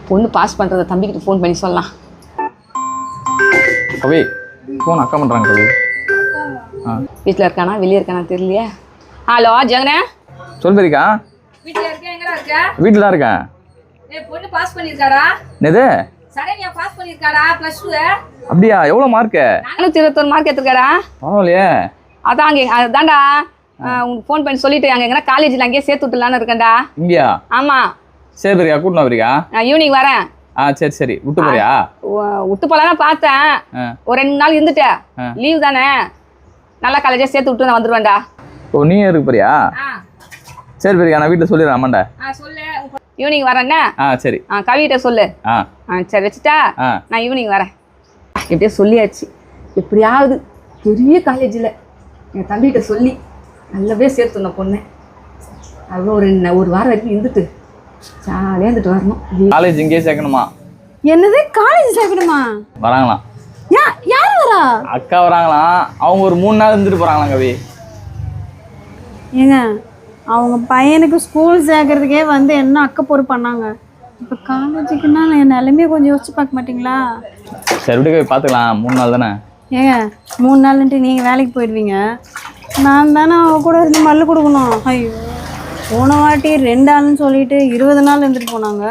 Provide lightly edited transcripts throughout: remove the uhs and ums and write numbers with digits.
பொண்ணு பாஸ் பண்ணுறத தம்பிக்கிட்ட ஃபோன் பண்ணி சொல்லலாம். கவி ஃபோன் அக்கா பண்ணுறாங்க கவி. வீட்டில் இருக்கானா வெளியே இருக்கானா தெரியலையே. ஹலோ ஜெகனே. சொல் பெரிக்கா. வீட்டில் இருக்கேன். எங்கடா இருக்க? வீட்டில் தான் இருக்கேன். பொண்ணு பாஸ் பண்ணியிருக்காடா. என்னது? சரண்யா பாஸ் பண்ணியிருக்காடா +2. அப்படியா? எவ்வளோ மார்க்கு? 421 மார்க் எடுத்துருக்காடா. பரவாயில்லையே. அதான் அங்கே அதான்டா உங்களுக்கு ஃபோன் பண்ணி சொல்லிட்டு அங்கே எங்கன்னா காலேஜில் அங்கேயே சேர்த்து விட்டுலான்னு இருக்கேன்டா. இங்கேயா? ஆமாம். சரி பெரியா கூட்டினா பெரியா? நான் ஈவினிங் வரேன். சரி சரி விட்டு போறியா? விட்டு போலாம் பார்த்தேன். ஒரு 2 நாள் இருந்துட்டேன். லீவ் தானே, நல்லா காலேஜே சேர்த்து விட்டு நான் வந்துடுவேன்டா. ஓ நீ இருக்கு பெரியா? சரி பெரியா நான் வீட்டில் சொல்லிடுறேன் அம்மாண்ட. சொல்லு ஈவினிங் வரேன்னே. சரி. கவிகிட்ட சொல்லு. சரி வச்சுட்டா நான் ஈவினிங் வரேன். எப்படியே சொல்லியாச்சு. எப்படியாவது பெரிய காலேஜில் என் தம்பிகிட்ட சொல்லி நல்லாவே சேர்த்துன பொண்ணு. அவ்வளோ ஒரு வாரம் வரைக்கும் இருந்துட்டு ஜாலியாக இருந்துட்டு வரணும். காலேஜ் இங்கேயே சேர்க்கணுமா? என்னது காலேஜ் சேர்க்கணுமா? வராங்களாம். யார் வரா? அக்கா வராங்களாம். அவங்க ஒரு 3 நாள் இருந்துட்டு போகிறாங்களாம் கவி. ஏங்க அவங்க பையனுக்கு ஸ்கூல் சேர்க்கறதுக்கே வந்து என்ன அக்கப்போர் பண்ணாங்க. இப்போ காலேஜுக்குன்னா என் நிலைமையை கொஞ்சம் யோசிச்சு பார்க்க மாட்டிங்களா? சரி விட்டு கவி பார்த்துக்கலாம். 3 நாள் தானே. ஏங்க 3 நாள்ன்ட்டு நீங்கள் வேலைக்கு போயிடுவீங்க, நான் தானே அவ கூட இருந்து மல்லு கொடுக்கணும். ஐயோ போன வாட்டி 2 நாள்னு சொல்லிட்டு 20 நாள் இருந்துட்டு போனாங்க.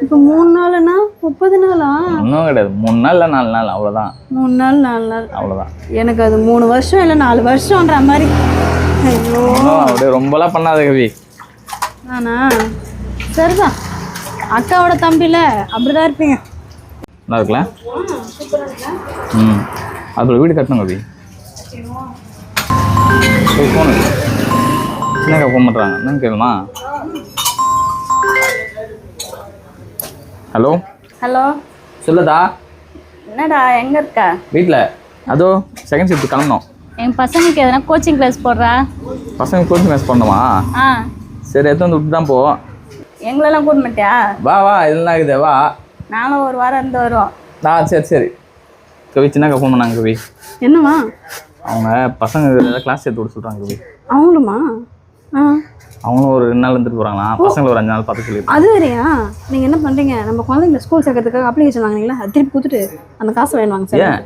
இப்போ 3 நாள்னா 30 நாளா? ஒன்றும் கிடையாது. 3 நாள் இல்லை 4 நாள் அவ்வளோதான். 3 நாள் 4 நாள் அவ்வளோதான். எனக்கு அது 3 வருஷம் இல்லை 4 வருஷம்ன்ற மாதிரி. ஐயோ அப்படியே ரொம்பலாம் பண்ணாத கவி. ஆனா சரிதான், அக்காவோட தம்பில அப்படிதான் இருப்பீங்க. நல்லா இருக்குல்ல? அது வீடு கட்டணும் கவி. ஃபோன் என்னக்கா ஃபோன் பண்ணுறாங்க என்னன்னு கேளுமா? ஹலோ ஹலோ சொல்லுதா? என்னடா எங்க இருக்க? வீட்டில். அதோ செகண்ட் ஷிஃப்ட் கிளம்பணும். என் பசங்களுக்கு எதனா கோச்சிங் கிளாஸ் போடுறா? பசங்க கோச்சிங் கிளாஸ் பண்ணணுமா? சரி எடுத்து வந்து விட்டு தான் போ. எங்களெல்லாம் கூட்ட மாட்டியா? வா வா இதெல்லாம் இருக்குது வா. நானும் ஒரு வாரம் இருந்து வருவோம். சரி சரி கவி. சின்னக்கா ஃபோன் பண்ணாங்க கவி. என்னவா? அவங்க பசங்க ஏதாவது கிளாஸ் சேர்த்து விட சொல்கிறாங்க கவி. அவங்களுமா? அவங்களும் ஒரு 2 நாள் இருந்துட்டு போகிறாங்களாம். பசங்களை ஒரு 5 நாள் பார்த்து சொல்லி. அது வேறையா? நீங்கள் என்ன பண்ணுறீங்க, நம்ம குழந்தைங்க ஸ்கூல் சேர்க்கறதுக்காக அப்ளிகேஷன் வாங்கினீங்களா, அது திருப்பி கொடுத்துட்டு அந்த காசை வாங்கிடுவாங்க சார். ஏன்?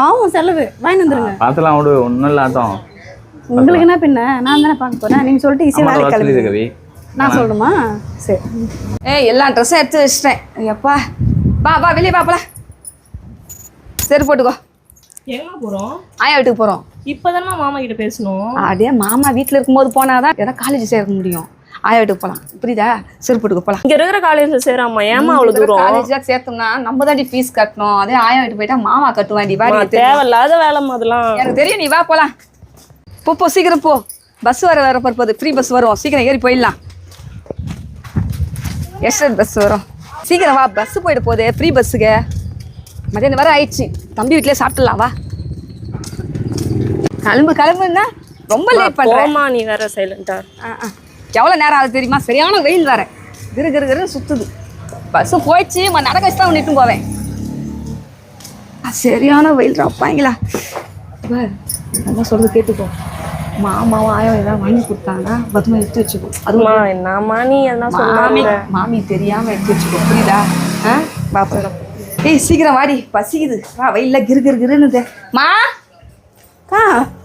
ஆகும் செலவு, வாங்கி வந்துருங்க. பார்த்துலாம் விடு ஒன்றும் இல்லை. ஆட்டம் உங்களுக்கு என்ன பின்ன, நான் தானே பார்க்க போகிறேன். நீங்கள் சொல்லிட்டு ஈஸியாக வேலை கிளம்பி கவி. நான் சொல்லணுமா? சரி. எல்லா ட்ரெஸ்ஸும் எடுத்து வச்சிட்டேன். எப்பா வா வெளியே பாப்பல. சரி போட்டுக்கோ. எங்க போறோம்? ஆயா வீட்டுக்கு போகிறோம். இப்போதானே மாமா கிட்ட பேசணும். அப்படியே மாமா வீட்டில் இருக்கும்போது போனாதான் ஏதாவது காலேஜ் சேர்க்க முடியும். ஆயா வீட்டுக்கு போகலாம், புரியுதா? சரி போட்டுக்கோ போகலாம். இங்க இருக்கிற காலேஜ்ல சேராமா? ஏமா அவ்வளவு தூரம்? காலேஜ்ல சேர்த்தோம்னா நம்ம தாண்டி ஃபீஸ் கட்டணும். அதே ஆயா வீட்டு போயிட்டா மாமா கட்டுவாண்டி. தேவையில்லாத வேலை அதெல்லாம். எனக்கு தெரியும், நீ வா போகலாம். போ சீக்கிரம் போ. பஸ் வர போகுது. ஃப்ரீ பஸ் வரும், சீக்கிரம் ஏறி போயிடலாம். எஸ்டர் பஸ் வரும், சீக்கிரம் வா. பஸ் போயிட்டு போகுது, ஃப்ரீ பஸ்ஸுக்கு. மதியானம் வர ஆயிடுச்சு. தம்பி வீட்டிலே சாப்பிட்டுலாம் வா. கிளம்புன்னா ரொம்ப லேட் பண்ணுறேம்மா. நீ வேற சைலண்டா. எவ்வளோ நேரம் ஆகுது தெரியுமா? சரியான வெயில் வேற. கிரு சுற்றுது. பஸ்ஸு போயிடுச்சு, நடக்க வச்சு தான் நிட்டு போவேன். சரியான வெயில் ராப்பாங்களா. நல்லா சொல்றது கேட்டுக்கோ. மாமாவும் ஆயம் ஏதாவது வாங்கி கொடுத்தாங்கன்னா பத்திரமா எடுத்து வச்சுக்கோ. அதுமா என்னம்மா நீ என்ன சொல்ல? மாமி தெரியாமல் எடுத்து வச்சுக்கோ, புரியுதா? பாப்பா சீக்கிரம் வாடி, பசிக்குது. வா வெயில்ல கிருன்னு. அக்கா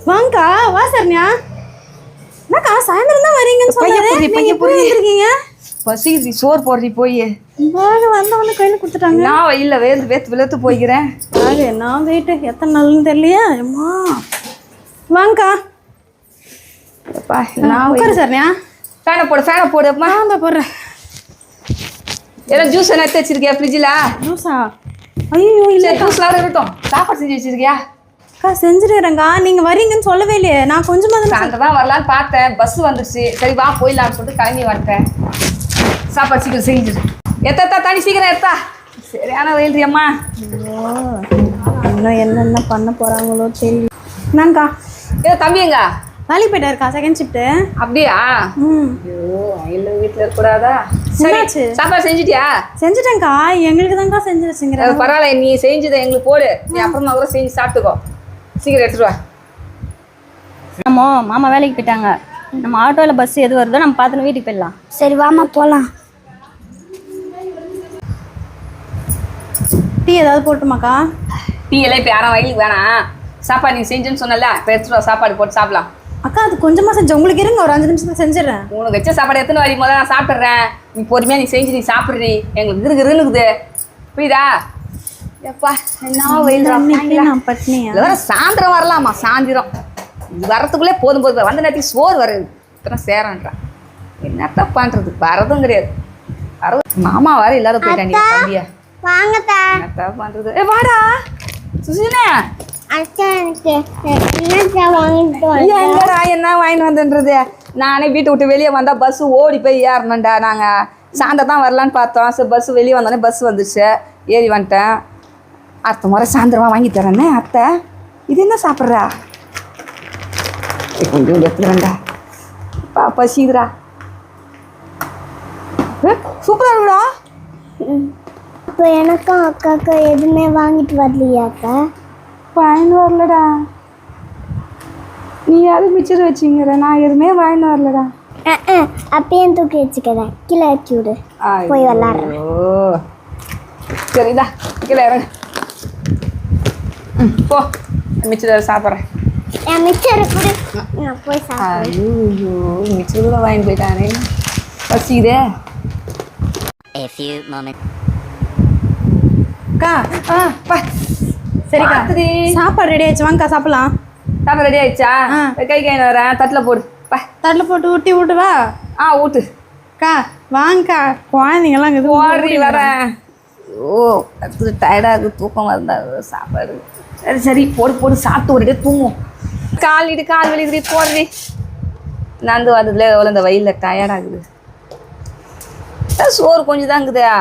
வாங்கக்கா. வா சரண்யா. என்னக்கா சாயந்தரம் தான் வரீங்கன்னு சொன்னீங்க. பசிக்குது, சோறு போடுறி போய். வந்தவொன்னு கையில் கொடுத்துட்டாங்க. நான் வெயில்ல வேர்த்து போய்க்கிறேன். நான் வெயிட்டு எத்தனை நாள்னு தெரியலையா? அம்மா வாங்கக்கா. உட்காரு சரண்யா. ஃபேனை போடு. அம்மா நான் போடுறேன். ஏன்னா ஜூஸ் என்ன எடுத்து வச்சிருக்கியா ஃப்ரிட்ஜில்? ஜூஸா? ஐயோ இல்லை, ஜூஸ்லாம் இருக்கட்டும். சாப்பாடு செஞ்சு வச்சிருக்கியா? அக்கா செஞ்சுடுறேங்க்கா. நீங்கள் வரீங்கன்னு சொல்லவே இல்லையே. நான் கொஞ்சமாக தான் வரலான்னு பார்த்தேன். பஸ் வந்துடுச்சு. சரி வா போயிடலான்னு சொல்லிட்டு கிளம்பி வந்துட்டேன். சாப்பாடு சீக்கிரம் செஞ்சுடு. எத்தா தண்ணி சீக்கிரம் எடுத்தா. சரியான வெயில் அம்மா. இன்னும் என்னென்ன பண்ண போகிறாங்களோ தெரியல. என்னங்கக்கா? ஏதோ தம்பிங்க வேலைக்கு போயிட்டாருக்கா, செகண்ட் ஷிஃப்ட்டு. அப்படியா? ஐயோ இல்லை வீட்டில் இருக்கக்கூடாதா? சரி சாப்பாடு செஞ்சுட்டியா? செஞ்சுட்டேங்க்கா. எங்களுக்கு தான்க்கா செஞ்சு வச்சுங்கிற. பரவாயில்ல, நீ செஞ்சதை எங்களுக்கு போடு. நீ அப்புறமா கூட செஞ்சு சாப்பிட்டுக்கோ. சீக்கிரம் எடுத்துட்டு வா. மாமா வேலைக்கு போயிட்டாங்க. நம்ம ஆட்டோவில் பஸ் எது வருதோ நம்ம பார்த்துன்னு வீட்டுக்கு போயிடலாம். சரி வாமா போகலாம். டீ ஏதாவது போட்டுமாக்கா? டீ எல்லாம் இப்போ யாரும் வயலுக்கு வேணாம். சாப்பாடு நீ செஞ்சுன்னு சொன்னல, இப்போ எடுத்துட்டு வா, சாப்பாடு போட்டு சாப்பிடலாம். அக்கா அது கொஞ்சமாக செஞ்சு உங்களுக்கு இருங்க, ஒரு 5 நிமிஷத்துல செஞ்சிடறேன். உனக்கு வச்ச சாப்பாடு எடுத்துன்னு வரி, முதல்ல நான் சாப்பிட்றேன். நீ பொறுமையாக நீ செஞ்சு நீ சாப்பிட்றி. எங்களுக்கு இருக்குது புரியுதா? எப்பா என்ன வெயில் நான் பட்னியா? இல்லை சாயந்தரம் வரலாமா? சாயந்தரம் இது வரத்துக்குள்ளே போதும் வந்த நேரத்துக்கு சோறு வருது. இப்போ சேரன்றான். என்னத்த பண்ணுறது? வரதும் கிடையாது. மாமா வர இல்லாத போயிட்டாங்க தம்பியா. என்னத்த பண்ணுறது? வாடா சுசினா. என்னடா என்ன வாங்கிட்டு வந்துன்றது? நானே வீட்டை விட்டு வெளியே வந்தால் பஸ்ஸு ஓடி போய் ஏறணும்டா. நாங்கள் சாயந்தரம் தான் வரலான்னு பார்த்தோம். சரி பஸ்ஸு வெளியே வந்தோடனே பஸ் வந்துடுச்சு, ஏறி வந்துட்டேன். அடுத்த முறை சாயந்தரமா வாங்கி தரேன்னே. அத்தை இது என்ன சாப்பிட்றா? கொஞ்சம் எடுத்துக்கிறேன்டா. பசிக்குதுடா. சூப்பராக இருக்குடா. இப்போ எனக்கும் அக்காவுக்கும் எதுவுமே வாங்கிட்டு வரலையாக்கா? வாங்கிட்டு வரலடா. நீ யாரும் மிச்சர் வச்சுங்கிற, நான் எதுவுமே வாங்கிட்டு வரலடா. அப்பயே தூக்கி வச்சுக்கிறேன், கீழே வச்சு விடு, போய் விளாட்றேன். ஓ சரிதா, கீழே இறங்க. போ, மிச்சர் சாப்பிட்றேன். என் மிச்சர் கூட நான் போய் சாப்பிட்றேன். ஐயோ மிச்சர் கூட வாங்கிட்டு போயிட்டானே. பசிக்குதே. அக்கா சரிக்கா, சாப்பாடு ரெடி ஆயிடுச்சு, வாங்கக்கா சாப்பிடலாம். சாப்பாடு ரெடி ஆயிடுச்சா? கை கைன்னு வரேன், தட்டில் போடு. தட்டில் போட்டு ஊட்டி விட்டுவா? ஊட்டு. அக்கா வாங்கக்கா, குழந்தைங்கலாம் இது ஓடி வரேன். ஓ அது டயர்டாக இருக்குது, தூக்கம் வந்தாது. சாப்பாடு சரி சரி போடு போடு, சாப்பிட்டு ஒரு தூங்கும். கால் வலிக்குது, போடுறி. நந்து வந்ததுல எவ்வளோ இந்த வயலில் டயர்டாகுது. சோறு கொஞ்சம் தான் இருக்குதா?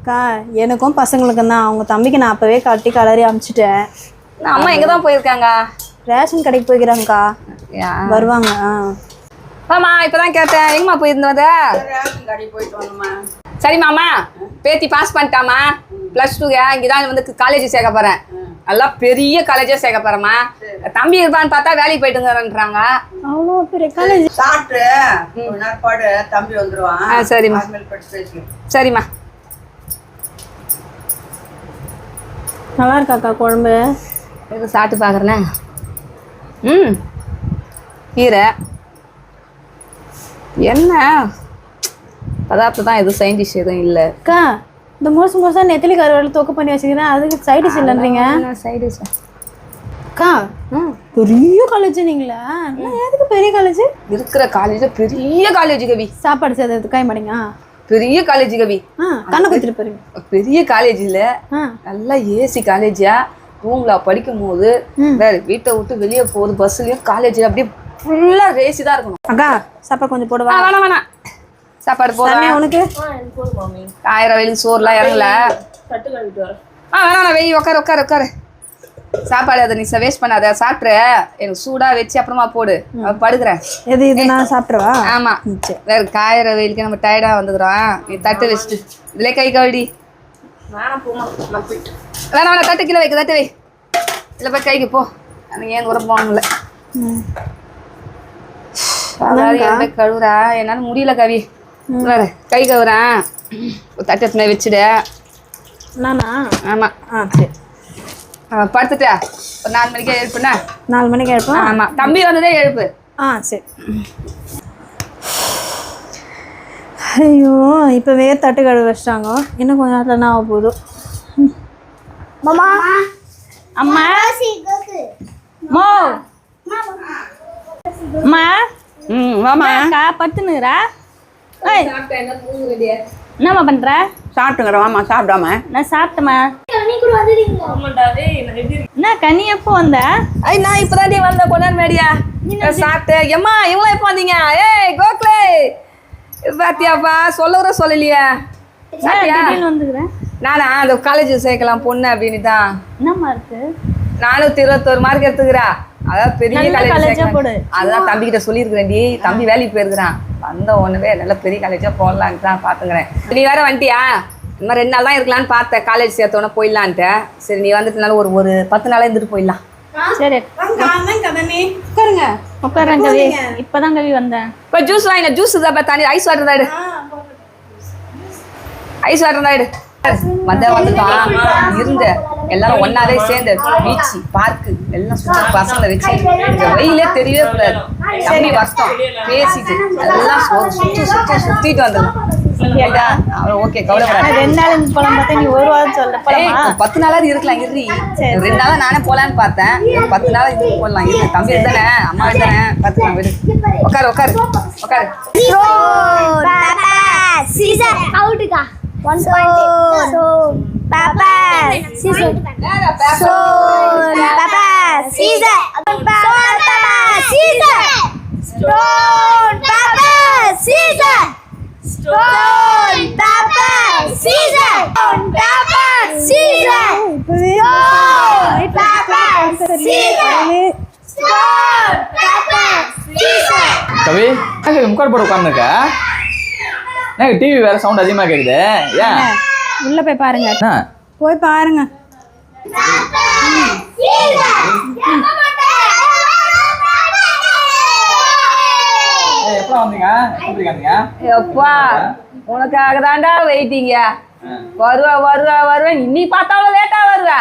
அக்கா எனக்கும் பசங்களுக்கும் தான். அவங்க தம்பிக்கு நான் அப்போவே கட்டி கலரி அனுப்பிச்சிட்டேன். அம்மா எங்கே தான் போயிருக்காங்க? ரேஷன் கடைக்கு போய்க்கிறாங்கக்கா, வருவாங்க. ஆமா இப்பதான் கேட்டேன், எங்கம்மா போயிருந்தோத? சரிம்மாம்மா, பேத்தி பாஸ் பண்ணிட்டாமா +2. இங்கதான் வந்து காலேஜ் சேர்க்க போறேன். நல்லா பெரிய காலேஜா சேர்க்க போறேம்மா. தம்பி இருப்பான்னு பார்த்தா வேலைக்கு போயிட்டுங்கிறாங்க. அவ்வளோ பெரிய காலேஜ். சாப்பிட்டு தம்பி வந்துருவான். சரிம்மா சரிம்மா. நல்லா இருக்காக்கா குழம்பு? எதுவும் சாப்பிட்டு பார்க்குறேண்ணே. கீரை என்ன பதார்த்தம் தான், எதுவும் சயின்டிஷ் எதுவும் இல்லை. அக்கா இந்த மோசம் நெத்திலி கருவாடு தொக்கு பண்ணி வச்சுக்கிறேன், அதுக்கு சைடிஷ் இல்லைன்றீங்க? சைடிஷ் அக்கா பெரிய காலேஜ் நீங்களா? எதுக்கு பெரிய காலேஜ்? இருக்கிற காலேஜ் பெரிய காலேஜ் கவி. சாப்பாடு சேர்த்து காய மாட்டீங்க? பெரிய காலேஜ் கவி. கண்ணை குத்திட்டு போறீங்க. பெரிய காலேஜ் இல்ல, நல்லா ஏசி காலேஜா. ரூம்ல படிக்கும் போது வேற வீட்டை விட்டு வெளியே போகுது, பஸ்லயும் காலேஜ் அப்படியே ஃபுல்லா ரேசி தான் இருக்கணும். அக்கா சாப்பாடு கொஞ்சம் போடுவா? வேணாம் சாப்பாடு போடுறேன் உனக்கு. 1000 வெயிலுக்கு சோறுலாம் இறங்கல. வேணாம் வெய், உட்காரு. சாப்பாடு அதை நீ வேஸ்ட் பண்ணாத, சாப்பிட்ற. எனக்கு சூடா வச்சு அப்புறமா போடு, படுக்கிறேன். இது நான் சாப்பிட்றவா? ஆமா வேற 1000 வெயிலுக்கு நம்ம டயர்டா வந்துக்கிறோம். நீ தட்டு வச்சுட்டு இதுல கை கழுடி. வேணாம் தட்டு கீழே வைக்க, தட்டு வை. இல்லை போய் கைக்கு போ, எனக்கு ஏன் கூட போகணும்ல. கழுவுறா, என்னால முடியல கவி. வேற கை கழுவுறேன், தட்டு எடுத்து வச்சுடு. நானா? ஆமா சரி. படுத்துட்டா ஒரு 4 மணிக்கே எழுப்புண்ணா. 4 மணிக்கு எழுப்பா? ஆமா தம்பி வந்ததே எழுப்பு. சரி. ஐயோ இப்போவே தட்டு கழுவு வச்சிட்டாங்க, இன்னும் கொஞ்ச நேரத்தில் என்ன ஆக போகுது? மாமா அம்மா மோ அம்மா வாமா பத்துனுறா. என்னம்மா பண்ற? சாப்பிட்டுங்கிறேன். வாமா சாப்பிடாம. நான் சாப்பிட்டேம்மா. என்ன கனி எப்போ வந்த? நான் இப்பதான் வந்தேன் கொஞ்ச நேரம் மேடியா சாப்பிட்டேன். எம்மா இவங்களாம் எப்போ வந்தீங்க? ஏய் கோகுலே பாத்தியாப்பா, சொல்லலையா? வந்துக்கிறேன் நானா அந்த காலேஜ் சேர்க்கலாம் பொண்ணு அப்படின்னு தான். என்னம்மா இருக்கு? 421 மார்க் எடுத்துக்கிறா. அதான் பெரிய காலேஜா போடு. அதுதான் தம்பி கிட்ட சொல்லியிருக்கிறேன்டி. தம்பி வேலைக்கு போயிருக்கிறான். வந்த உடனே நல்ல பெரிய காலேஜா போடலான்ட்டு தான் பாத்துக்கிறேன். நீ வேற வந்துட்டியா? இந்த மாதிரி 2 நாள் தான் இருக்கலான்னு பார்த்தேன், காலேஜ் சேர்த்தோன்னே போயிடலான்ட்டு. சரி நீ வந்துட்டுனால ஒரு 10 நாளா இருந்துட்டு போயிடலாம். சரி உட்காருங்க. உட்காரேன் கவி, இப்பதான் கவி வந்தேன். இப்போ ஜூஸ் வாங்கின, ஜூஸ் தான் தண்ணி ஐஸ் வாட்டர் தான். ஐஸ் வாட்டர் தான். வந்துட்டான் இருந்த எல்லாரும் ஒன்னாவே சேர்ந்து பீச் பார்க்கு எல்லாம் சுத்தி பசங்களை வச்சு இந்த வெயிலே தெரியவே கூடாது. தம்பி வருஷம் பேசிட்டு எல்லாம் சுத்திட்டு வந்துடும். ஓகே கவலைப்படாது. 2 நாள் இருந்து போலாம் பார்த்தா நீ ஒரு வாரம் சொல்ல போலாமா? 10 நாளாவது இருக்கலாம் இரு. 2 நாளா நானே போலான்னு பார்த்தேன். 10 நாள் இது போடலாம் இரு. தம்பி இருந்தானே அம்மா இருந்தானே பார்த்துக்கலாம் விடு. உட்காரு உட்காரு உட்காரு. சீசர் அவுட்டுக்கா 1 point. So paper scissor so paper scissor paper scissor stone paper scissor stone paper scissor stone paper scissor stone paper scissor stone paper scissor. Kavi முக்காடு போட உட்காந்துருக்க. எனக்கு டிவி வேற சவுண்ட் அதிகமா கேக்குது. ஏன் உள்ள போய் பாருங்க. என்ன? போய் பாருங்க. எப்ப வந்தீங்க? எப்படி வந்தீங்க? எப்பா உனக்காக தாண்டா வெயிட்டிங்க. வருவா இன்னி பார்த்தாலும் லேட்டா வருவா.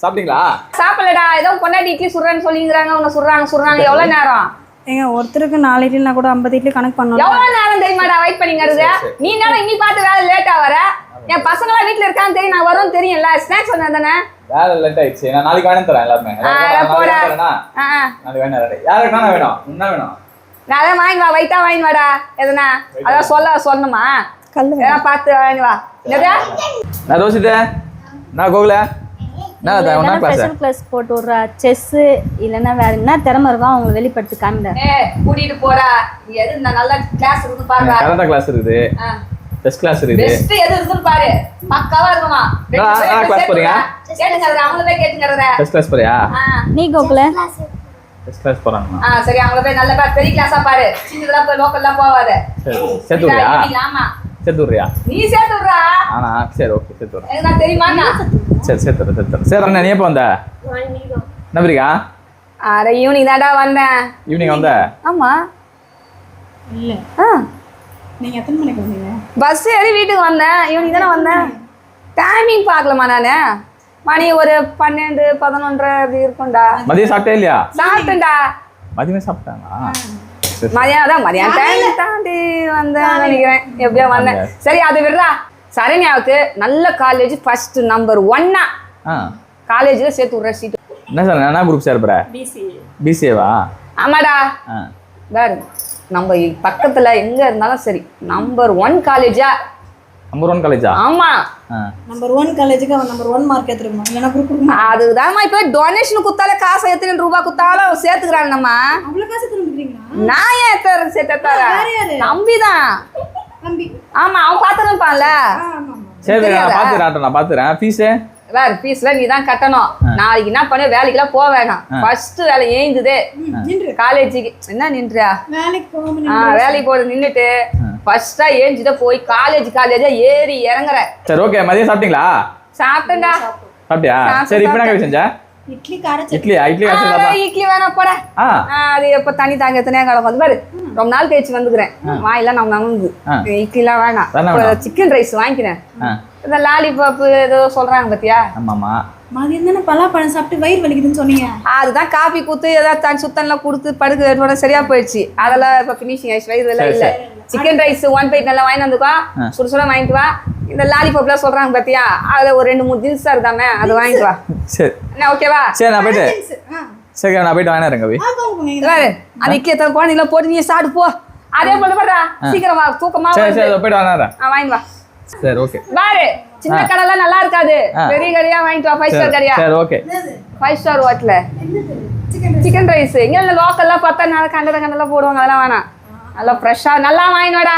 சாப்பிட்டீங்களா? சாப்பிடலடா, ஏதோ பொண்டாட்டி இட்லி சுடுறேன்னு சொல்லிங்கிறாங்க. உன்னை சுடுறாங்க எவ்வளவு நேரம்? ஏங்க ஒருத்தருக்கு 4 இட்லினா கூட 50 இட்லி கணக்கு பண்ணணும். எவ்வளவு நேரம் தெரியுமாடா வெயிட் பண்ணிங்கிறது? நீ நேரம் இன்னி பார்த்து வேலை லேட்டா வர. என் பசங்களாம் வீட்டுல இருக்கான்னு தெரியும், நான் வரும்னு தெரியும்ல. ஸ்நாக்ஸ் வந்தா தானே வேலை லேட் ஆயிடுச்சு. நான் நாளைக்கு வேணும் தரேன் எல்லாருமே. போடா. நாளைக்கு வேணும். யாருக்கு வேணும்? என்ன வேணும்? நான் அதான் வாங்கி வா, வெயிட்டா வாங்கி வாடா. எதுனா அதான் சொல்லணுமா? கல்லு ஏதாவது பார்த்து வாங்கி வா. என்னதா நான் ரோசிதே, நான் கோகுல, நான் ஒன்னா கிளாஸ் ஸ்பெஷல் கிளாஸ் போட்டு விடுறா. செஸ் இல்லைன்னா வேற என்ன திறமை இருக்கும் அவங்க வெளிப்படுத்தி காமிட. கூட்டிட்டு போடா. எது இந்த நல்ல கிளாஸ் இருக்கு பாருடா. கராட்டே கிளாஸ் இருக்குது, செஸ் கிளாஸ் இருக்குது. பெஸ்ட் எது இருக்குன்னு பாரு. பக்காவா இருக்குமா? நான் கிளாஸ் போறீங்க? கேட்டுங்க, அவங்கள போய் கேட்டுங்கறத. செஸ் கிளாஸ் போறியா? நீ கோகுல செஸ் கிளாஸ் போறாங்க. சரி, அவங்கள போய் நல்ல பெரிய கிளாஸா பாரு. சின்னதெல்லாம் போய் லோக்கல்ல போவாத. சரி சேர்த்து விடுறியா? ஆமா சேர்த்து விடுறியா? நீ சேர்த்து விடுறா. ஆனா சரி ஓகே சேர்த்து விடுறேன். எனக்கு தெரியுமா? சரி சேர்த்து சரி. அண்ணா நீ எப்போ வந்த? என்ன பிரிக்கா? அரை ஈவினிங் தாண்டா வந்தேன். ஈவினிங் வந்த? ஆமா. இல்ல நீங்க எத்தனை மணிக்கு வந்தீங்க? பஸ் ஏறி வீட்டுக்கு வந்தேன். ஈவினிங் தானே வந்தேன். டைமிங் பார்க்கலமா நானு. மணி ஒரு 12 11 அப்படி இருக்கும்டா. மதியம் சாப்பிட்டே இல்லையா? சாப்பிட்டேன்டா. மதியமே சாப்பிட்டாங்களா? மதியானம் டைம் தாண்டி வந்தேன் நினைக்கிறேன். எப்படியோ வந்தேன். சரி அது விடுறா. சரண்யாவுக்கு நல்ல காலேஜ் ஃபர்ஸ்ட் நம்பர் 1 காலேஜ்ல சேர்த்து விடுற சீட். என்ன சார் என்ன குரூப் சேர்ப்புற? பிசிஏவா? ஆமாடா. வேறு நம்ம பக்கத்துல எங்க இருந்தாலும் சரி நம்பர் 1 காலேஜா. நம்பர் 1 காலேஜா? ஆமா. நம்பர் 1 காலேஜுக்கு அவன் நம்பர் 1 மார்க் எடுத்துருமா? இல்லைன்னா குரூப் கொடுக்குமா? அதுதான்மா இப்போ டொனேஷன் குத்தாலே காசு எத்தனை ரூபாய் குத்தாலும் சேர்த்துக்கிறான். நம்ம அவ்வளவு காசு தந்துக்கிறீங்களா? நான் ஏன் சேர்த்தேன்? தம்பிதான். தம்பி ஆமா, அவன் பாத்துருப்பான்ல. சரி நான் பாத்துறேன். நான் பாத்துறேன். ஃபீஸ் வேற ஃபீஸ்ல நீ தான் கட்டணும். நாளைக்கு என்ன பண்ண, வேலைக்கெல்லாம் போக வேணாம். ஃபர்ஸ்ட் வேலை ஏங்குதே காலேஜுக்கு. என்ன நின்றியா? வேலைக்கு போட நின்னுட்டு ஃபர்ஸ்டா ஏஞ்சிட்ட போய் காலேஜா ஏறி இறங்குற. சரி ஓகே. மதியம் சாப்பிட்டீங்களா? சாப்பிட்டேன்டா. சாப்பிட்டியா? சரி இப்போ என்ன செஞ்ச? இட்லி கார இட்லி வேணாம் போட. அது எப்ப தண்ணி தாங்க எத்தனையா கிடக்கும் பாரு. ரொம்ப நாள் கழிச்சு வந்துக்கிறேன். வாயிலாம் நம்ம நம்புது. இட்லி எல்லாம் வேணாம். சிக்கன் ரைஸ் வாங்கிக்கிறேன். இந்த லாலிபாப் ஏதோ சொல்றாங்க பாத்தியா? ஆமாமா. மதியம் தானே பலாப்பழம் சாப்பிட்டு வயிறு வலிக்குதுன்னு சொன்னீங்க. அதுதான் காபி கூத்து ஏதாவது தன் சுத்தம்லாம் கொடுத்து படுக்க சரியா போயிடுச்சு. அதெல்லாம் இப்ப பினிஷிங் ஆயிடுச்சு. வயிறு எல்லாம் இல்ல. சிக்கன் ரைஸ் 1 plate நல்லா வாங்கி வந்துக்கோ. சுட வாங்கிட்டு வா. இந்த லாலிபாப்லாம் சொல்றாங்க பாத்தியா? அதுல ஒரு 2-3 திங்ஸ் இருக்காம அது வாங்கிட்டு வா. சரி என்ன ஓகேவா? சரி நான் போயிட்டு வாங்கினேன் கவி. அந்த இட்லி எத்தனை குழந்தைங்கள போட்டு நீ சாப்பிட்டு போ. அதே போல பண்றா. சீக்கிரம் வா, தூக்கமா. சரி போயிட்டு வாங்கினேன். வாங்கிட்டு வா. சரி ஓகே. பாரு சின்ன கடைலாம் நல்லா இருக்காது. பெரிய கடையா வாங்கிட்டு வா. 5 ஸ்டார் கடையா. சரி ஓகே. 5 ஸ்டார் ஹோட்டல்ல சிக்கன் ரைஸ் எங்க லோக்கல்ல பார்த்தா நல்லா கண்டல போடுவாங்க. அதெல்லாம் வேணாம். நல்லா ஃப்ரெஷ்ஷா நல்லா வாங்கினோடா.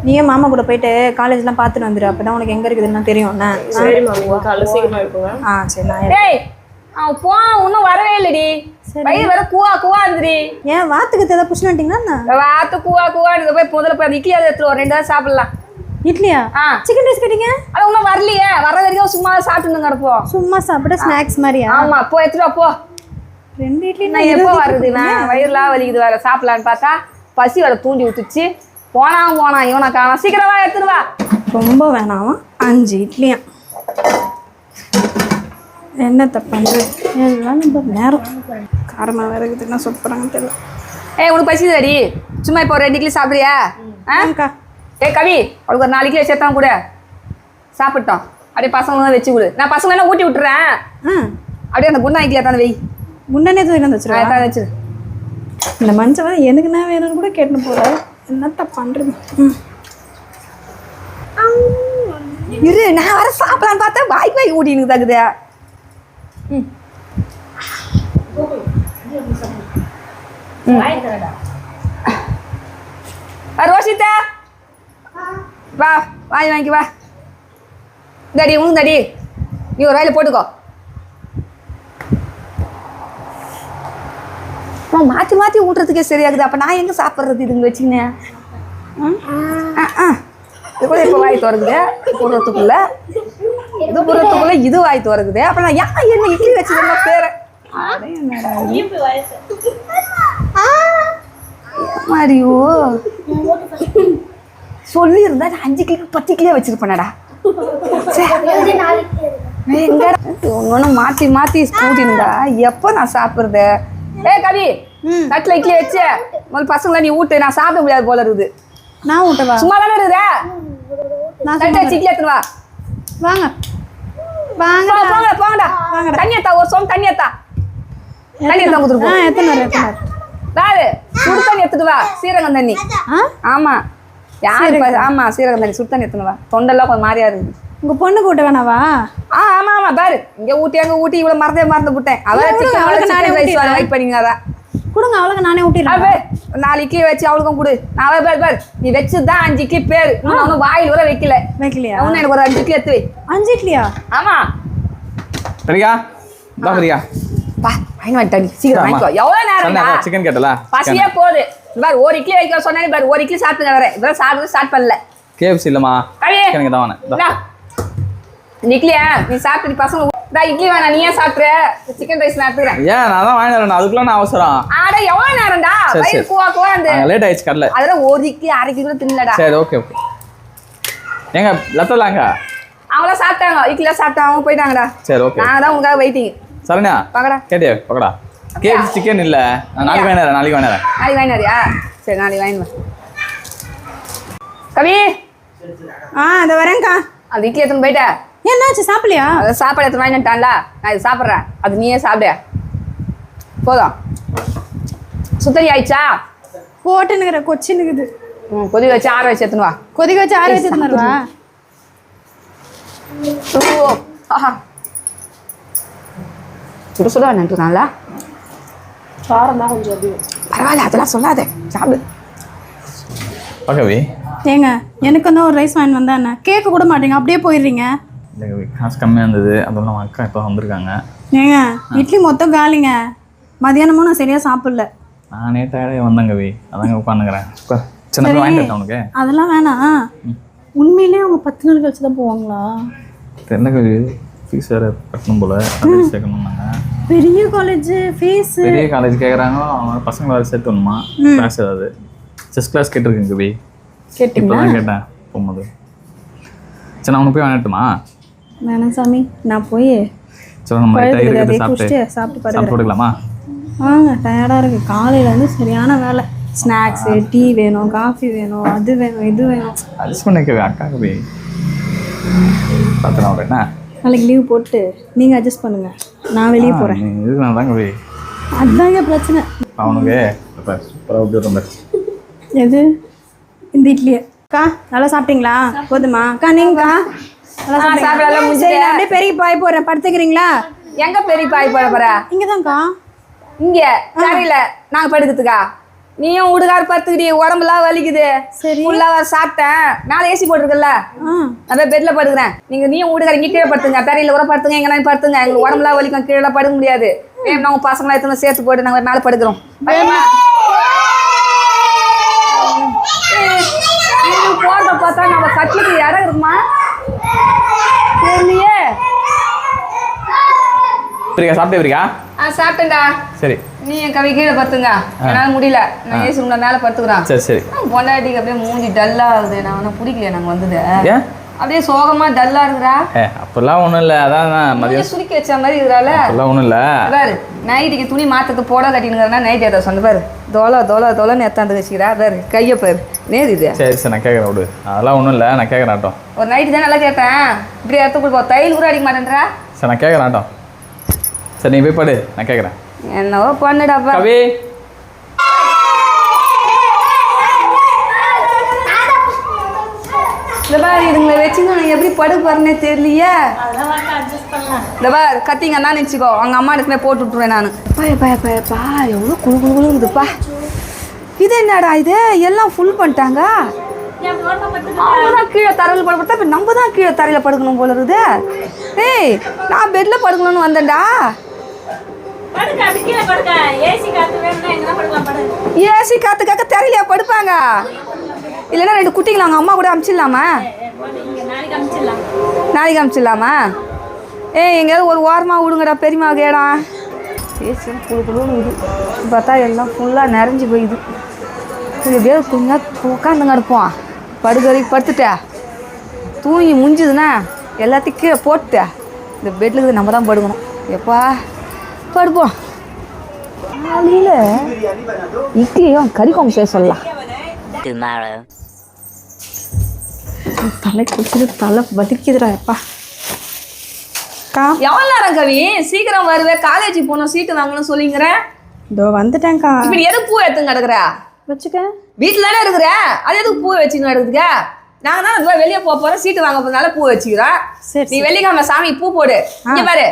நீயே மாமா கூட போயிட்டு காலேஜ்லாம் பார்த்துட்டு வந்துடு. அப்பதான் உனக்கு எங்க இருக்குதுன்னு தெரியும்ண்ணா. சரி மாமி, காலைல சீக்கிரமா இருக்குங்க. சரி நான் டேய் அவன் இன்னும் வரவே இல்லடி. வயிறு வர கூவா இருந்துடி. ஏன் வாத்துக்கு ஏதாவது புஷ் பண்ணிட்டீங்கன்னா? வாத்து கூவா போய் முதல்ல போய் இட்லி அதை எடுத்துட்டு 2 தான் சாப்பிடலாம். இட்லியா? சிக்கன் ரைஸ் கேட்டீங்க? அது இன்னும் வரலையே. வர வரைக்கும் சும்மா சாப்பிட்டு கிடப்போம். சும்மா சாப்பிட ஸ்நாக்ஸ் மாதிரியா? ஆமா போ எடுத்துட்டு போ. 2 இட்லி நான் எப்போ வருது? வயிறுலாம் வலிக்குது வேற. சாப்பிடலான்னு பார்த்தா பசி வர தூண்டி விட்டுச்சு. போனா இவனை காணா. சீக்கிரமா எடுத்துட்டு வா. ரொம்ப வேணாமா? 5 இட்லியா? என்னத்தை பண்ணுறது எல்லாம் நம்ம நேரம் காரமாக வேறு இருக்குது என்ன சொல்லுறாங்கன்னு தெரியல. ஏய் உனக்கு பசிதாடி சும்மா இப்போ ஒரு 2 இட்லி சாப்பிட்றியா? ஆக்கா ஏய் கவி அவளுக்கு ஒரு 4 இட்லி சேர்த்தான் கூட சாப்பிட்டோம். அப்படியே பசங்க வச்சு கொடு. நான் பசங்க எல்லாம் ஊட்டி விட்டுறேன். அப்படியே அந்த குண்டா இட்லியா தானே வை. முன்னே தூக்கி வச்சுருவா தான் வச்சு. இந்த மனுஷன் வந்து எனக்கு நான் வேணும்னு கூட கேட்டுன்னு போகிறேன். என்னத்த பண்ணுறது? இரு நான் வர சாப்பிடலான்னு பார்த்தா வாய்க்கு ஊட்டின்னு தகுதே. ரோஷிதா வா வாங்கி வா. தடி உனக்கு தடி நீ ஒரு வாயில போட்டுக்கோ. மாற்றி மாற்றி ஊட்டுறதுக்கே சரியாகுது. அப்போ நான் எங்கே சாப்பிட்றது இதுங்க வச்சுக்கினேன்? இது கூட இப்போ வாய் திறக்குது போடுறதுக்குள்ள இது போடுறதுக்குள்ள இது வாய் திறக்குது. அப்போ நான் என்ன இட்லி வச்சுருந்தேன் பேரை மாரியோ சொல்லியிருந்தா 5 கிலோ 10 கிலோ வச்சிருப்பேனடா. ஒன்று மாற்றி மாற்றி ஊட்டிருந்தா எப்போ நான் சாப்பிட்றது? ஏ கவி தட்டில் இட்லி வச்சு முதல்ல பசங்களை நீ ஊட்டு. நான் சாப்பிட முடியாது போல இருக்குது. நான் ஊட்டவா? சும்மா தானே இருக்குதா? நான் தட்டை வச்சு இட்லி எடுத்துன்னு வா. வாங்க வாங்க போங்கடா போங்கடா. தண்ணி ஏத்தா ஒரு சோம் தண்ணி ஏத்தா. தண்ணி எடுத்து கொடுத்துருப்போம். எத்தனை வேறு சுடு தண்ணி எடுத்துட்டு வா. சீரகம் தண்ணி. ஆமாம் யாரு? ஆமாம் சீரகம் தண்ணி சுடு தண்ணி எடுத்துன்னு வா. தொண்டெல்லாம் கொஞ்சம் மாறியா இருக்குது. உங்கள் பொண்ணுக்கு ஊட்ட வேணாவா? ஆமாம் பாரு இங்கே ஊட்டி அங்கே ஊட்டி இவ்வளோ மறந்து விட்டேன். அவளுக்கு நானே வெயிட் பண்ணிங்க. கொடுங்க அவளுக்கு நானே ஊட்டிடுறேன். 4 இட்லி வச்சு அவளுக்கும் கொடு. நான் பாரு நீ வச்சுதான் 5 இட்லி பேர். இன்னும் வாயில் வர வைக்கலையா? இன்னும் எனக்கு ஒரு 5 இட்லி எடுத்து வை. 5 இட்லியா? ஆமா சரியா வா சரியா பா வாங்கி வந்துட்டாடி சீக்கிரம் வாங்கிக்கோ. எவ்வளோ நேரம் சிக்கன் கேட்டல பசியே போகுது. பாரு ஒரு இட்லி வைக்க சொன்னேன் பாரு. ஒரு இட்லி சாப்பிட்டு வரேன். இப்பதான் சாப்பிட்டு ஸ்டார்ட் பண்ணல. KFC இல்லம்மா சிக்கனுக்கு தான் வேணேன். இட்லியா நீ சாப்பிட்டு பசங்க இட்லி வேணாம். நீயே சாப்பிட்ற சிக்கன் ரைஸ் நான் எடுத்துக்கிறேன். ஏன் நான் தான் வாங்கி வரேன். அதுக்குள்ள நான் அவசரம். ஆட எவ்வளோ நேரம்டா வயிறு கூவா அந்த லேட் ஆயிடுச்சு கடல. அதெல்லாம் ஒரு இட்லி 1/2 கிலோ தின்னலடா. சரி ஓகே ஏங்க லத்தலாங்க அவங்களாம் சாப்பிட்டாங்க. இட்லிலாம் சாப்பிட்டாங்க அவங்க போயிட்டாங்கடா. சரி ஓகே நாங்கள் தான் உங்களுக்காக வெயிட்டிங். சரண்யா பக்கடா கேட்டியா பக்கடா. KFC சிக்கன் இல்லை நாளைக்கு வாங்கினேன். நாளைக்கு வாங்கினாரியா? சரி நாளைக்கு வாங்கினேன். கவி இதை வரேங்க்கா. அந்த இட்லி எடுத்துன்னு போயிட்டேன். என்னாச்சு சாப்பிடலையா? அதை சாப்பாடு எடுத்து வாங்கிட்டான்ல. நான் இது சாப்பிட்றேன். அது நீயே சாப்பிடு போதும். சுத்தரி ஆயிடுச்சா? போட்டுனுக்கிற கொச்சினுக்குது. கொதிக்க வச்சு ஆற வச்சு எடுத்துன்னு வா. கொதிக்க வச்சு ஆற வச்சு எடுத்துன்னு சுட சுட நின்றுனால காரம் தான் கொஞ்சம் அதிகம். பரவாயில்ல அதெல்லாம் சொல்லாதே சாப்பிடு. பக்கவி ஏங்க எனக்கு வந்து ஒரு ரைஸ் வாங்கி வந்தா என்ன கேட்க கூட மாட்டீங்க அப்படியே போயிடுறீங்க. காசு கம்மியாக இருந்தது. அதுவும் அக்கா இப்போ வந்திருக்காங்க. ஏங்க இட்லி மொத்தம் காலிங்க. மதியானமும் நான் சரியாக சாப்பிடல. நானே டயர்டாக வந்தேன் கவி. அதாங்க உட்காந்துக்கிறேன். சின்ன வாங்கிட்டு உனக்கு அதெல்லாம் வேணாம். உண்மையிலே அவங்க 10 நாள் கழிச்சு தான் போவாங்களா? தெரியல கவி. ஃபீஸ் வேறு கட்டணும் போல் சேர்க்கணும்னாங்க. பெரிய காலேஜ் ஃபீஸ் பெரிய காலேஜ் கேட்குறாங்க. அவங்க பசங்களை வேறு சேர்த்துணுமா கிளாஸ் ஏதாவது செஸ் கிளாஸ் கேட்டிருக்கேன் கவி. இப்போ தான் கேட்டேன் போகும்போது. சரி நான் உனக்கு போய் வாங்கிட்டுமா? வேணாம் சாமி நான் போய் சரி நம்ம சாப்பிட்டு போட்டுக்கலாமா? வாங்க டயர்டாக இருக்குது. காலையிலேருந்து சரியான வேலை. ஸ்நாக்ஸு டீ வேணும் காஃபி வேணும் அது வேணும் இது வேணும். அட்ஜஸ்ட் பண்ணிக்கவே அக்காக்கு போய் பார்த்து நான் என்ன நாளைக்கு லீவ் போட்டு நீங்கள் அட்ஜஸ்ட் பண்ணுங்கள். நான் வெளியே போகிறேன். இதுக்கு நான் தாங்க போய் அதுதாங்க பிரச்சனை. அவனுக்கு சூப்பராக எப்படி ரொம்ப எது இந்த இட்லியே அக்கா நல்லா சாப்பிட்டீங்களா? போதுமா அக்கா நீங்கக்கா நல்லா சாப்பிடலாம் முடிஞ்சு அப்படியே பெரிய பாய் போகிறேன். படுத்துக்கிறீங்களா? எங்க பெரிய பாய் போட போற? இங்கே தான்க்கா. இங்க சரியில்ல நாங்கள் படுக்கிறதுக்கா? நீயும் வீடுகார படுத்துக்கிட்டே உடம்புலாம் வலிக்குது. சரி ஃபுல்லாக சாப்பிட்டேன். மேலே ஏசி போட்டிருக்குல்ல நான் பெட்டில் படுக்கிறேன். நீயும் வீடுகார இங்கே கீழே படுத்துங்க. தரையில் கூட படுத்துங்க. எங்கன்னா படுத்துங்க. எங்களுக்கு உடம்புலாம் வலிக்கும். கீழே படுக்க முடியாது. நாங்கள் பசங்களாம் எடுத்து சேர்த்து போட்டு நாங்கள் மேலே படுக்கிறோம். போடுற பார்த்தா நம்ம கட்லுக்கு இடம் இருக்குமா தெரியலையே. பிரியா சாப்பிட்டே பிரியா? சாப்பிட்டேன்டா. சரி நீ என் கவி கீழே படுத்துங்க. என்னால் முடியல. நான் ஏசி மேலே படுத்துக்கிறேன். சரி பொண்டாட்டிக்கு அப்படியே மூஞ்சி டல்லா ஆகுது. நான் ஒன்றும் பிடிக்கல நாங்கள் வந்தது. ஏன் அப்படியே சோகமா டல்லா இருக்குறா. அப்பெல்லாம் ஒன்றும் இல்லை, அதான் நான் மதியம் சுருக்கி வச்ச மாதிரி இருக்கிறாள். அப்பெல்லாம் ஒன்றும் இல்லை. பாரு நைட்டுக்கு துணி மாற்றத்து போட கட்டினுங்கிறனா நைட் ஏதோ சொன்ன பாரு தோலை எத்தாந்து வச்சுக்கிறா. பாரு கையை பாரு நேரு இது. சரி நான் கேட்குறேன் விடு, அதெல்லாம் ஒன்றும் இல்லை, நான் கேட்குறேன். ஒரு நைட்டு தான் நல்லா கேட்டேன், இப்படி எடுத்து கொடுப்போம். தையல் கூட அடிக்க மாட்டேன்றா. சரி நான் கேட்குறேன். சரி நீ போய் படு, நான் கேட்குறேன். என்னவோ பண்ணுடாப்பா. கவி இந்த பாரு இதுங்களை வச்சுங்க நான் எப்படி படுக்க போறேன்னே தெரியலையே. இந்த பாரு கத்திங்கன்னா நினச்சிக்கோ, அவங்க அம்மா இடத்துல போட்டு விட்டுருவேன் நான். பா எவ்வளோ குழு இருக்குதுப்பா. இது என்னடா இது எல்லாம் ஃபுல் பண்ணிட்டாங்க. அவங்க தான் கீழே தரையில் படுத்தா இப்போ நம்ம தான் கீழே தரையில் படுக்கணும் போல இருக்குது. ஏய் நான் பெட்டில் படுக்கணும்னு வந்தேன்டா. ஏசி காத்துக்காக தரையிலையா படுப்பாங்க? இல்லைன்னா 2 குட்டிங்களா அவங்க அம்மா கூட அனுப்பிச்சிடலாமா? நாளைக்கு அனுப்பிச்சிடலாமா? எங்கேயாவது ஒரு ஓரமாக விடுங்கடா பெரியம்மா கேடம். ஏசி குழுன்னு இது பார்த்தா எல்லாம் ஃபுல்லாக நிறைஞ்சி போயிடுது. எப்படியாவது கொஞ்ச நேரம் உட்காந்துங்க இருப்போம். படுக்கறைக்கு படுத்துட்டா தூங்கி முடிஞ்சுதுன்னா எல்லாத்தையும் கீழே போட்டுட்டா இந்த பெட்டில் நம்ம தான் படுக்கணும். எப்பா படுப்போம். காலையில் இட்லியும் கறி குழம்பு செய்ய சொல்லலாம். தலை குடிச்சிட்டு தலை வலிக்குதுடா எப்பா. எவ்வளோ நேரம் கவி சீக்கிரம் வருவேன், காலேஜுக்கு போகணும், சீட்டு வாங்கணும் சொல்லிங்கிறேன். இதோ வந்துட்டேன்க்கா. இப்படி எதுக்கு பூ எடுத்துங்க கிடக்குற? வச்சுக்க. வீட்டில் தானே இருக்கிற, அது எதுக்கு பூ வச்சுன்னு எடுத்துக்க? நாங்கள் தான் வெளியே போகிறோம், சீட்டு வாங்க போகிறதுனால பூ வச்சுக்கிறோம். நீ வெள்ளிக்கிழமை சாமி பூ போடு. இங்கே பாரு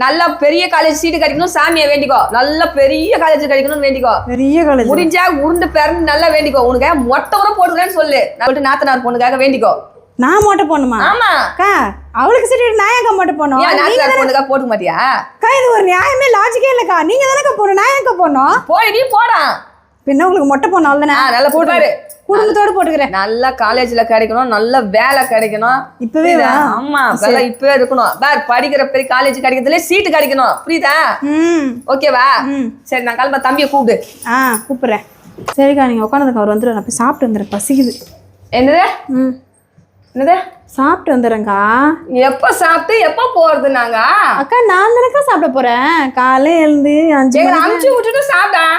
நல்லா பெரிய காலேஜ் சீட்டு கிடைக்கணும் சாமியை வேண்டிக்கோ. நல்ல பெரிய காலேஜ் கிடைக்கணும்னு வேண்டிக்கோ. பெரிய காலேஜ் முடிஞ்சா உருண்டு பிறந்து நல்லா வேண்டிக்கோ. உனக்கு மொட்டை கூட போடுறேன்னு சொல்லு. நான் சொல்லிட்டு நாத்தனார் பொண்ணுக்காக வேண்டிக்கோ. நான் மொட்டை போடணுமா? ஆமா அக்கா அவளுக்கு சரி நான் ஏங்க மொட்டை போடணும்? நாத்தனார் பொண்ணுக்காக போட்டுக்க மாட்டியா? அக்கா இது ஒரு நியாயமே லாஜிக்கே இல்லைக்கா. நீங்க தானேக்கா போடணும், நான் ஏங்க போடணும்? போய் நீ போடா. பின்ன உங்களுக்கு மொட்டை போடணும் தானே? நல்லா போட்டு குடும்பத்தோடு போட்டுக்கிறேன். நல்ல காலேஜ்ல கிடைக்கணும், நல்ல வேலை கிடைக்கணும். இப்பவே ஆமா வேலை இப்பவே இருக்கணும். பார் படிக்கிற பெரிய காலேஜ் கிடைக்கிறதுல சீட்டு கிடைக்கணும். புரியுதா? ஓகேவா? சரி நான் கிளம்ப, தம்பியை கூப்பிடு. கூப்பிடுறேன். சரிக்கா நீங்க உட்காந்துருக்க, அவர் வந்துடும். நான் போய் சாப்பிட்டு வந்துடுறேன், பசிக்குது. என்னது? என்னது? சாப்பிட்டு வந்துடுறேங்க்கா. எப்ப சாப்பிட்டு எப்ப போறது? நாங்க அக்கா நான் தானக்கா சாப்பிட போறேன். காலையில எழுந்து 5 அமுச்சு விட்டுட்டு சாப்பிட்டேன்.